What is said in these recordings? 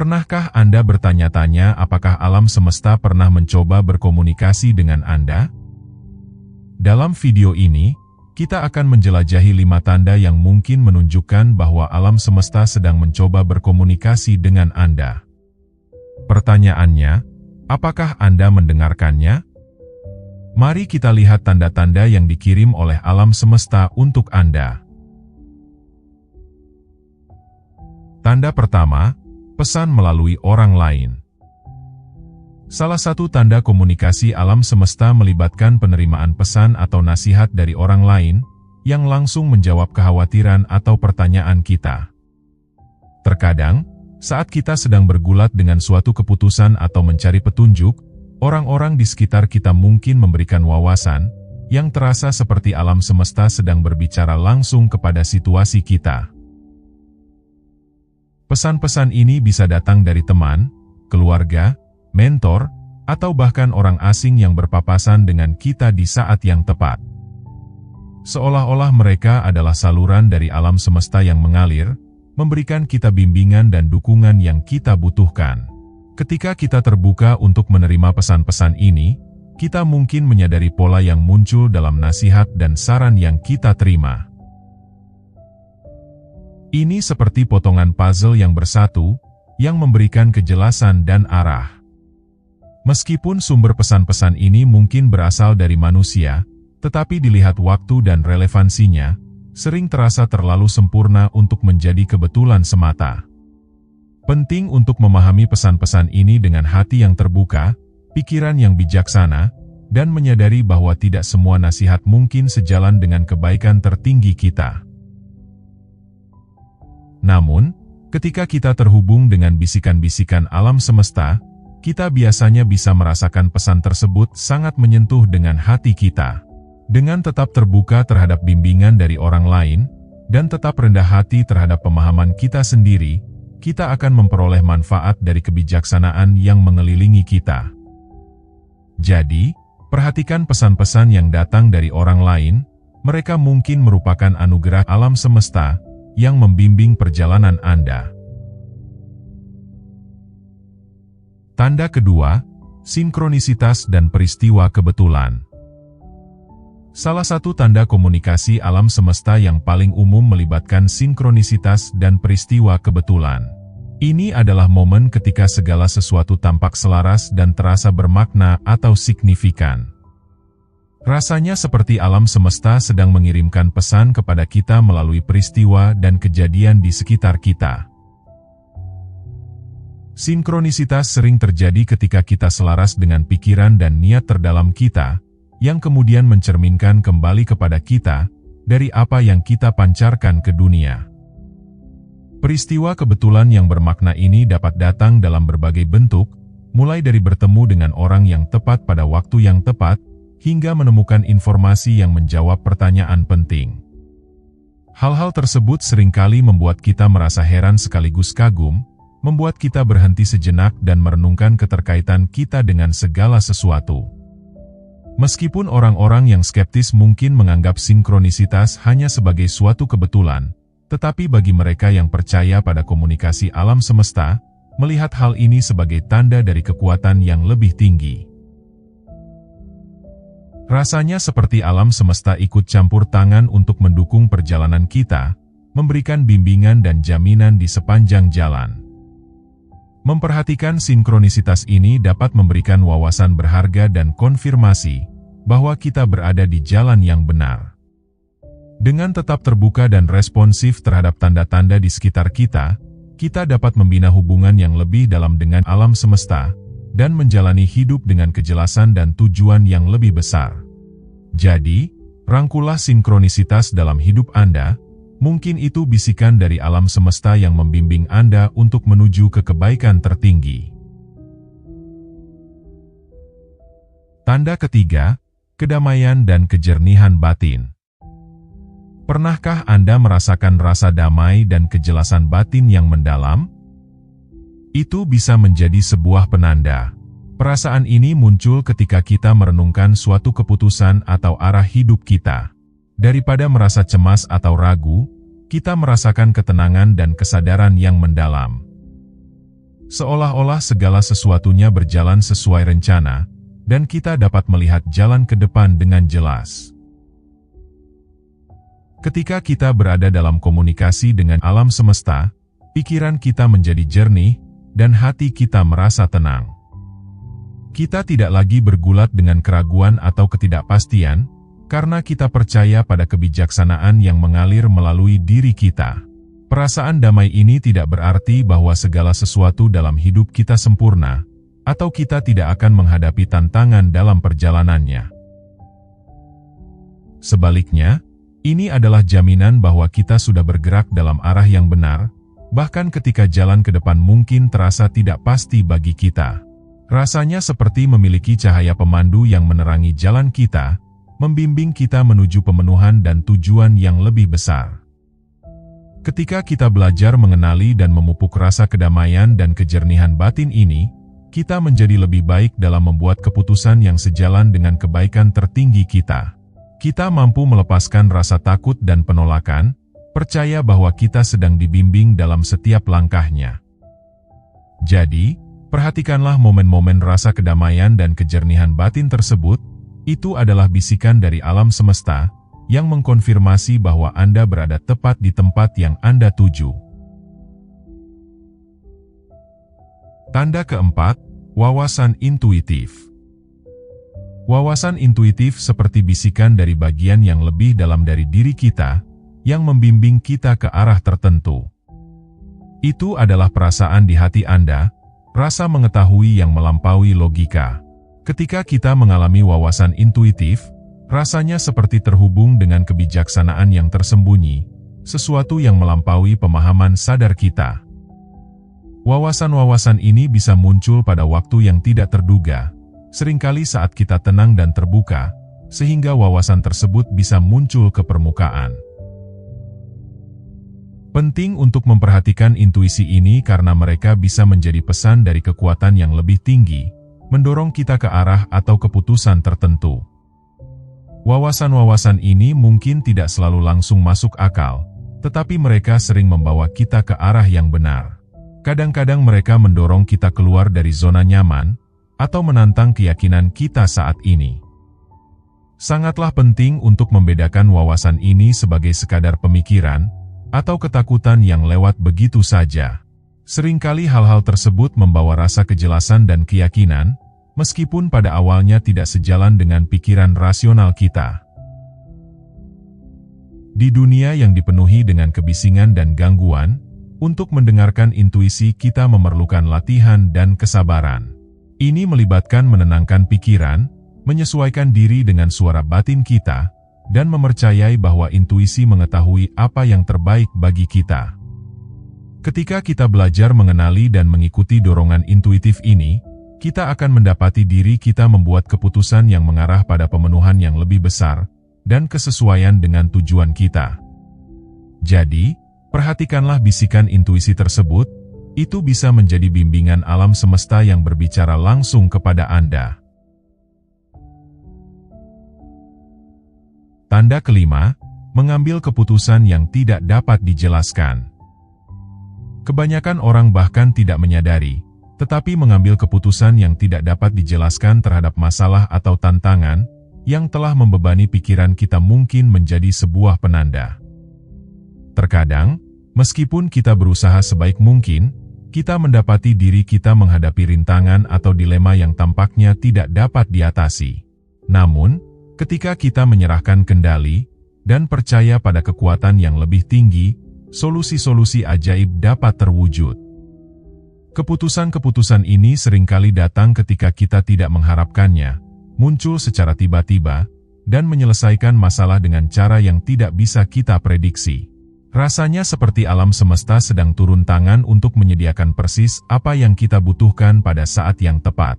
Pernahkah Anda bertanya-tanya apakah alam semesta pernah mencoba berkomunikasi dengan Anda? Dalam video ini, kita akan menjelajahi 5 tanda yang mungkin menunjukkan bahwa alam semesta sedang mencoba berkomunikasi dengan Anda. Pertanyaannya, apakah Anda mendengarkannya? Mari kita lihat tanda-tanda yang dikirim oleh alam semesta untuk Anda. Tanda pertama, pesan melalui orang lain. Salah satu tanda komunikasi alam semesta melibatkan penerimaan pesan atau nasihat dari orang lain yang langsung menjawab kekhawatiran atau pertanyaan kita. Terkadang, saat kita sedang bergulat dengan suatu keputusan atau mencari petunjuk, orang-orang di sekitar kita mungkin memberikan wawasan yang terasa seperti alam semesta sedang berbicara langsung kepada situasi kita. Pesan-pesan ini bisa datang dari teman, keluarga, mentor, atau bahkan orang asing yang berpapasan dengan kita di saat yang tepat. Seolah-olah mereka adalah saluran dari alam semesta yang mengalir, memberikan kita bimbingan dan dukungan yang kita butuhkan. Ketika kita terbuka untuk menerima pesan-pesan ini, kita mungkin menyadari pola yang muncul dalam nasihat dan saran yang kita terima. Ini seperti potongan puzzle yang bersatu, yang memberikan kejelasan dan arah. Meskipun sumber pesan-pesan ini mungkin berasal dari manusia, tetapi dilihat waktu dan relevansinya, sering terasa terlalu sempurna untuk menjadi kebetulan semata. Penting untuk memahami pesan-pesan ini dengan hati yang terbuka, pikiran yang bijaksana, dan menyadari bahwa tidak semua nasihat mungkin sejalan dengan kebaikan tertinggi kita. Namun, ketika kita terhubung dengan bisikan-bisikan alam semesta, kita biasanya bisa merasakan pesan tersebut sangat menyentuh dengan hati kita. Dengan tetap terbuka terhadap bimbingan dari orang lain, dan tetap rendah hati terhadap pemahaman kita sendiri, kita akan memperoleh manfaat dari kebijaksanaan yang mengelilingi kita. Jadi, perhatikan pesan-pesan yang datang dari orang lain, mereka mungkin merupakan anugerah alam semesta yang membimbing perjalanan Anda. Tanda kedua, sinkronisitas dan peristiwa kebetulan. Salah satu tanda komunikasi alam semesta yang paling umum melibatkan sinkronisitas dan peristiwa kebetulan. Ini adalah momen ketika segala sesuatu tampak selaras dan terasa bermakna atau signifikan. Rasanya seperti alam semesta sedang mengirimkan pesan kepada kita melalui peristiwa dan kejadian di sekitar kita. Sinkronisitas sering terjadi ketika kita selaras dengan pikiran dan niat terdalam kita, yang kemudian mencerminkan kembali kepada kita dari apa yang kita pancarkan ke dunia. Peristiwa kebetulan yang bermakna ini dapat datang dalam berbagai bentuk, mulai dari bertemu dengan orang yang tepat pada waktu yang tepat, hingga menemukan informasi yang menjawab pertanyaan penting. Hal-hal tersebut seringkali membuat kita merasa heran sekaligus kagum, membuat kita berhenti sejenak dan merenungkan keterkaitan kita dengan segala sesuatu. Meskipun orang-orang yang skeptis mungkin menganggap sinkronisitas hanya sebagai suatu kebetulan, tetapi bagi mereka yang percaya pada komunikasi alam semesta, melihat hal ini sebagai tanda dari kekuatan yang lebih tinggi. Rasanya seperti alam semesta ikut campur tangan untuk mendukung perjalanan kita, memberikan bimbingan dan jaminan di sepanjang jalan. Memperhatikan sinkronisitas ini dapat memberikan wawasan berharga dan konfirmasi bahwa kita berada di jalan yang benar. Dengan tetap terbuka dan responsif terhadap tanda-tanda di sekitar kita, kita dapat membina hubungan yang lebih dalam dengan alam semesta, dan menjalani hidup dengan kejelasan dan tujuan yang lebih besar. Jadi, rangkulah sinkronisitas dalam hidup Anda, mungkin itu bisikan dari alam semesta yang membimbing Anda untuk menuju ke kebaikan tertinggi. Tanda ketiga, kedamaian dan kejernihan batin. Pernahkah Anda merasakan rasa damai dan kejelasan batin yang mendalam? Itu bisa menjadi sebuah penanda. Perasaan ini muncul ketika kita merenungkan suatu keputusan atau arah hidup kita. Daripada merasa cemas atau ragu, kita merasakan ketenangan dan kesadaran yang mendalam. Seolah-olah segala sesuatunya berjalan sesuai rencana, dan kita dapat melihat jalan ke depan dengan jelas. Ketika kita berada dalam komunikasi dengan alam semesta, pikiran kita menjadi jernih, dan hati kita merasa tenang. Kita tidak lagi bergulat dengan keraguan atau ketidakpastian, karena kita percaya pada kebijaksanaan yang mengalir melalui diri kita. Perasaan damai ini tidak berarti bahwa segala sesuatu dalam hidup kita sempurna, atau kita tidak akan menghadapi tantangan dalam perjalanannya. Sebaliknya, ini adalah jaminan bahwa kita sudah bergerak dalam arah yang benar, bahkan ketika jalan ke depan mungkin terasa tidak pasti bagi kita. Rasanya seperti memiliki cahaya pemandu yang menerangi jalan kita, membimbing kita menuju pemenuhan dan tujuan yang lebih besar. Ketika kita belajar mengenali dan memupuk rasa kedamaian dan kejernihan batin ini, kita menjadi lebih baik dalam membuat keputusan yang sejalan dengan kebaikan tertinggi kita. Kita mampu melepaskan rasa takut dan penolakan, percaya bahwa kita sedang dibimbing dalam setiap langkahnya. Jadi, perhatikanlah momen-momen rasa kedamaian dan kejernihan batin tersebut. Itu adalah bisikan dari alam semesta, yang mengkonfirmasi bahwa Anda berada tepat di tempat yang Anda tuju. Tanda keempat, wawasan intuitif. Wawasan intuitif seperti bisikan dari bagian yang lebih dalam dari diri kita, yang membimbing kita ke arah tertentu. Itu adalah perasaan di hati Anda, rasa mengetahui yang melampaui logika. Ketika kita mengalami wawasan intuitif, rasanya seperti terhubung dengan kebijaksanaan yang tersembunyi, sesuatu yang melampaui pemahaman sadar kita. Wawasan-wawasan ini bisa muncul pada waktu yang tidak terduga, seringkali saat kita tenang dan terbuka, sehingga wawasan tersebut bisa muncul ke permukaan. Penting untuk memperhatikan intuisi ini karena mereka bisa menjadi pesan dari kekuatan yang lebih tinggi, mendorong kita ke arah atau keputusan tertentu. Wawasan-wawasan ini mungkin tidak selalu langsung masuk akal, tetapi mereka sering membawa kita ke arah yang benar. Kadang-kadang mereka mendorong kita keluar dari zona nyaman, atau menantang keyakinan kita saat ini. Sangatlah penting untuk membedakan wawasan ini sebagai sekadar pemikiran, atau ketakutan yang lewat begitu saja. Seringkali hal-hal tersebut membawa rasa kejelasan dan keyakinan, meskipun pada awalnya tidak sejalan dengan pikiran rasional kita. Di dunia yang dipenuhi dengan kebisingan dan gangguan, untuk mendengarkan intuisi kita memerlukan latihan dan kesabaran. Ini melibatkan menenangkan pikiran, menyesuaikan diri dengan suara batin kita, dan mempercayai bahwa intuisi mengetahui apa yang terbaik bagi kita. Ketika kita belajar mengenali dan mengikuti dorongan intuitif ini, kita akan mendapati diri kita membuat keputusan yang mengarah pada pemenuhan yang lebih besar, dan kesesuaian dengan tujuan kita. Jadi, perhatikanlah bisikan intuisi tersebut, itu bisa menjadi bimbingan alam semesta yang berbicara langsung kepada Anda. Tanda kelima, mengambil keputusan yang tidak dapat dijelaskan. Kebanyakan orang bahkan tidak menyadari, tetapi mengambil keputusan yang tidak dapat dijelaskan terhadap masalah atau tantangan, yang telah membebani pikiran kita mungkin menjadi sebuah penanda. Terkadang, meskipun kita berusaha sebaik mungkin, kita mendapati diri kita menghadapi rintangan atau dilema yang tampaknya tidak dapat diatasi. Namun, ketika kita menyerahkan kendali, dan percaya pada kekuatan yang lebih tinggi, solusi-solusi ajaib dapat terwujud. Keputusan-keputusan ini seringkali datang ketika kita tidak mengharapkannya, muncul secara tiba-tiba, dan menyelesaikan masalah dengan cara yang tidak bisa kita prediksi. Rasanya seperti alam semesta sedang turun tangan untuk menyediakan persis apa yang kita butuhkan pada saat yang tepat.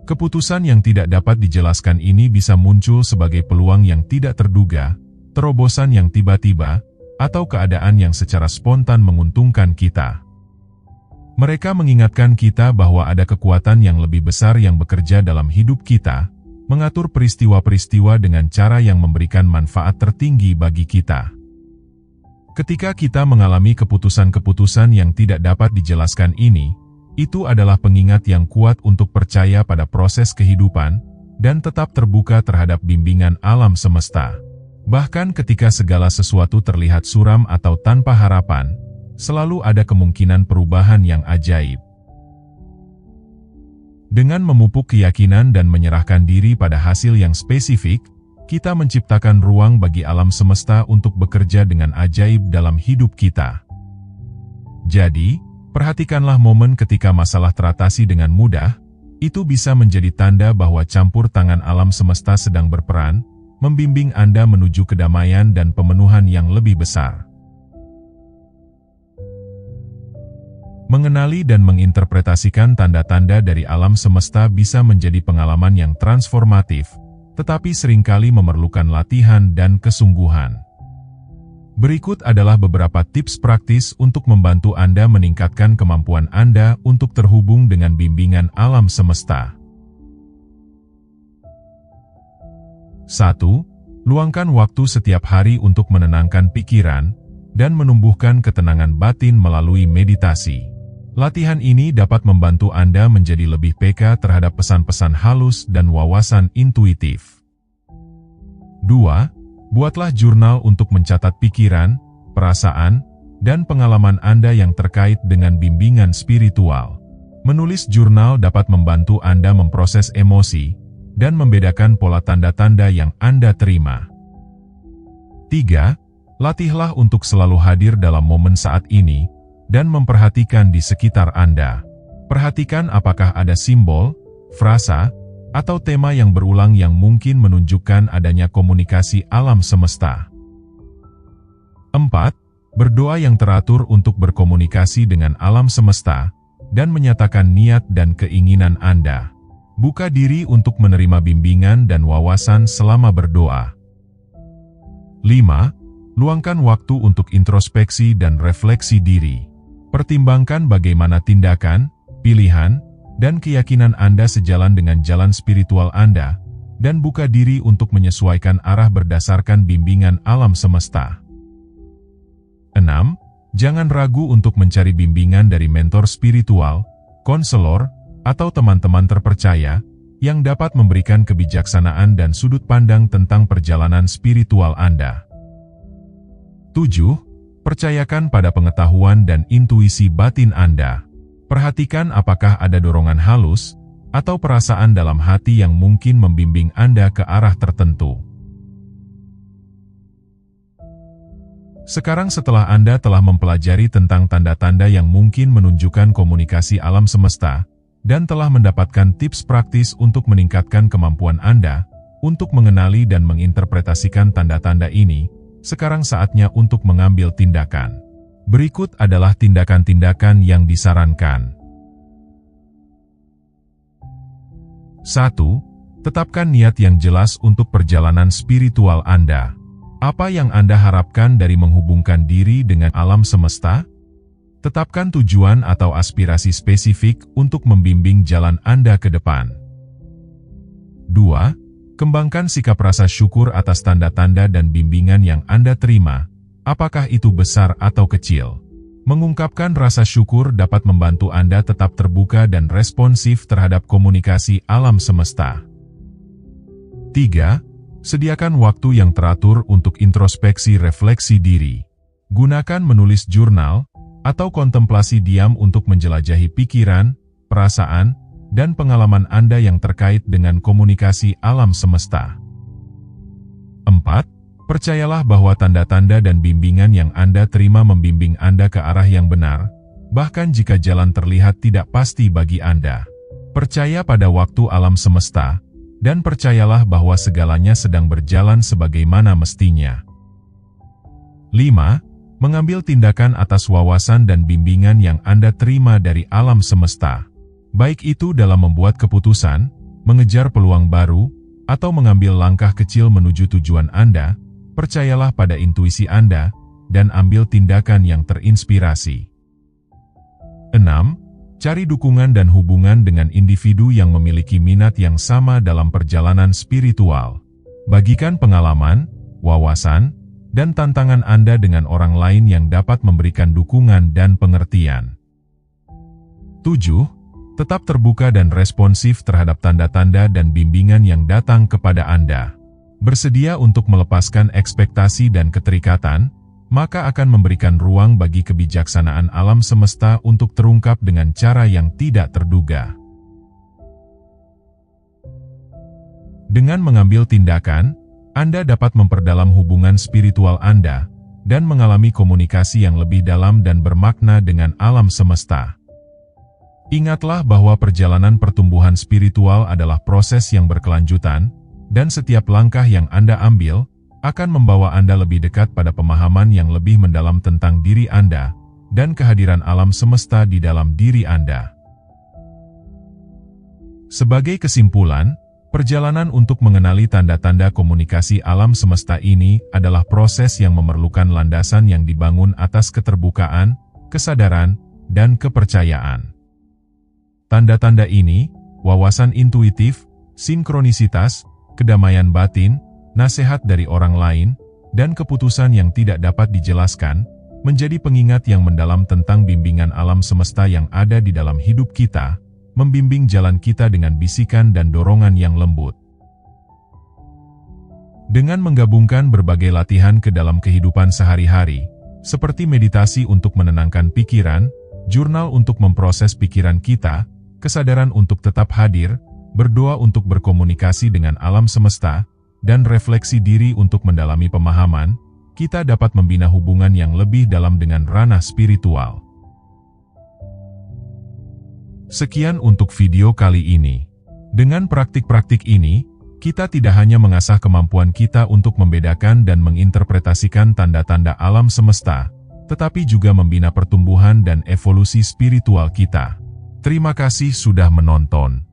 Keputusan yang tidak dapat dijelaskan ini bisa muncul sebagai peluang yang tidak terduga, terobosan yang tiba-tiba, atau keadaan yang secara spontan menguntungkan kita. Mereka mengingatkan kita bahwa ada kekuatan yang lebih besar yang bekerja dalam hidup kita, mengatur peristiwa-peristiwa dengan cara yang memberikan manfaat tertinggi bagi kita. Ketika kita mengalami keputusan-keputusan yang tidak dapat dijelaskan ini, itu adalah pengingat yang kuat untuk percaya pada proses kehidupan dan tetap terbuka terhadap bimbingan alam semesta. Bahkan ketika segala sesuatu terlihat suram atau tanpa harapan, selalu ada kemungkinan perubahan yang ajaib. Dengan memupuk keyakinan dan menyerahkan diri pada hasil yang spesifik, kita menciptakan ruang bagi alam semesta untuk bekerja dengan ajaib dalam hidup kita. Jadi, perhatikanlah momen ketika masalah teratasi dengan mudah, itu bisa menjadi tanda bahwa campur tangan alam semesta sedang berperan, membimbing Anda menuju kedamaian dan pemenuhan yang lebih besar. Mengenali dan menginterpretasikan tanda-tanda dari alam semesta bisa menjadi pengalaman yang transformatif, tetapi seringkali memerlukan latihan dan kesungguhan. Berikut adalah beberapa tips praktis untuk membantu Anda meningkatkan kemampuan Anda untuk terhubung dengan bimbingan alam semesta. 1. Luangkan waktu setiap hari untuk menenangkan pikiran dan menumbuhkan ketenangan batin melalui meditasi. Latihan ini dapat membantu Anda menjadi lebih peka terhadap pesan-pesan halus dan wawasan intuitif. 2. Buatlah jurnal untuk mencatat pikiran, perasaan, dan pengalaman Anda yang terkait dengan bimbingan spiritual. Menulis jurnal dapat membantu Anda memproses emosi dan membedakan pola tanda-tanda yang Anda terima. 3. Latihlah untuk selalu hadir dalam momen saat ini dan memperhatikan di sekitar Anda. Perhatikan apakah ada simbol, frasa, atau tema yang berulang yang mungkin menunjukkan adanya komunikasi alam semesta. 4. Berdoa yang teratur untuk berkomunikasi dengan alam semesta dan menyatakan niat dan keinginan Anda. Buka diri untuk menerima bimbingan dan wawasan selama berdoa. 5. Luangkan waktu untuk introspeksi dan refleksi diri. Pertimbangkan bagaimana tindakan, pilihan, dan keyakinan Anda sejalan dengan jalan spiritual Anda, dan buka diri untuk menyesuaikan arah berdasarkan bimbingan alam semesta. 6. Jangan ragu untuk mencari bimbingan dari mentor spiritual, konselor, atau teman-teman terpercaya, yang dapat memberikan kebijaksanaan dan sudut pandang tentang perjalanan spiritual Anda. 7. Percayakan pada pengetahuan dan intuisi batin Anda. Perhatikan apakah ada dorongan halus atau perasaan dalam hati yang mungkin membimbing Anda ke arah tertentu. Sekarang setelah Anda telah mempelajari tentang tanda-tanda yang mungkin menunjukkan komunikasi alam semesta, dan telah mendapatkan tips praktis untuk meningkatkan kemampuan Anda untuk mengenali dan menginterpretasikan tanda-tanda ini, sekarang saatnya untuk mengambil tindakan. Berikut adalah tindakan-tindakan yang disarankan. 1. Tetapkan niat yang jelas untuk perjalanan spiritual Anda. Apa yang Anda harapkan dari menghubungkan diri dengan alam semesta? Tetapkan tujuan atau aspirasi spesifik untuk membimbing jalan Anda ke depan. 2. Kembangkan sikap rasa syukur atas tanda-tanda dan bimbingan yang Anda terima, apakah itu besar atau kecil. Mengungkapkan rasa syukur dapat membantu Anda tetap terbuka dan responsif terhadap komunikasi alam semesta. 3. Sediakan waktu yang teratur untuk introspeksi refleksi diri. Gunakan menulis jurnal atau kontemplasi diam untuk menjelajahi pikiran, perasaan, dan pengalaman Anda yang terkait dengan komunikasi alam semesta. 4. Percayalah bahwa tanda-tanda dan bimbingan yang Anda terima membimbing Anda ke arah yang benar, bahkan jika jalan terlihat tidak pasti bagi Anda. Percaya pada waktu alam semesta, dan percayalah bahwa segalanya sedang berjalan sebagaimana mestinya. 5. Mengambil tindakan atas wawasan dan bimbingan yang Anda terima dari alam semesta. Baik itu dalam membuat keputusan, mengejar peluang baru, atau mengambil langkah kecil menuju tujuan Anda, percayalah pada intuisi Anda, dan ambil tindakan yang terinspirasi. 6. Cari dukungan dan hubungan dengan individu yang memiliki minat yang sama dalam perjalanan spiritual. Bagikan pengalaman, wawasan, dan tantangan Anda dengan orang lain yang dapat memberikan dukungan dan pengertian. 7. Tetap terbuka dan responsif terhadap tanda-tanda dan bimbingan yang datang kepada Anda. Bersedia untuk melepaskan ekspektasi dan keterikatan, maka akan memberikan ruang bagi kebijaksanaan alam semesta untuk terungkap dengan cara yang tidak terduga. Dengan mengambil tindakan, Anda dapat memperdalam hubungan spiritual Anda dan mengalami komunikasi yang lebih dalam dan bermakna dengan alam semesta. Ingatlah bahwa perjalanan pertumbuhan spiritual adalah proses yang berkelanjutan, dan setiap langkah yang Anda ambil akan membawa Anda lebih dekat pada pemahaman yang lebih mendalam tentang diri Anda dan kehadiran alam semesta di dalam diri Anda. Sebagai kesimpulan, perjalanan untuk mengenali tanda-tanda komunikasi alam semesta ini adalah proses yang memerlukan landasan yang dibangun atas keterbukaan, kesadaran, dan kepercayaan. Tanda-tanda ini, wawasan intuitif, sinkronisitas, kedamaian batin, nasihat dari orang lain, dan keputusan yang tidak dapat dijelaskan, menjadi pengingat yang mendalam tentang bimbingan alam semesta yang ada di dalam hidup kita, membimbing jalan kita dengan bisikan dan dorongan yang lembut. Dengan menggabungkan berbagai latihan ke dalam kehidupan sehari-hari, seperti meditasi untuk menenangkan pikiran, jurnal untuk memproses pikiran kita, kesadaran untuk tetap hadir, berdoa untuk berkomunikasi dengan alam semesta, dan refleksi diri untuk mendalami pemahaman, kita dapat membina hubungan yang lebih dalam dengan ranah spiritual. Sekian untuk video kali ini. Dengan praktik-praktik ini, kita tidak hanya mengasah kemampuan kita untuk membedakan dan menginterpretasikan tanda-tanda alam semesta, tetapi juga membina pertumbuhan dan evolusi spiritual kita. Terima kasih sudah menonton.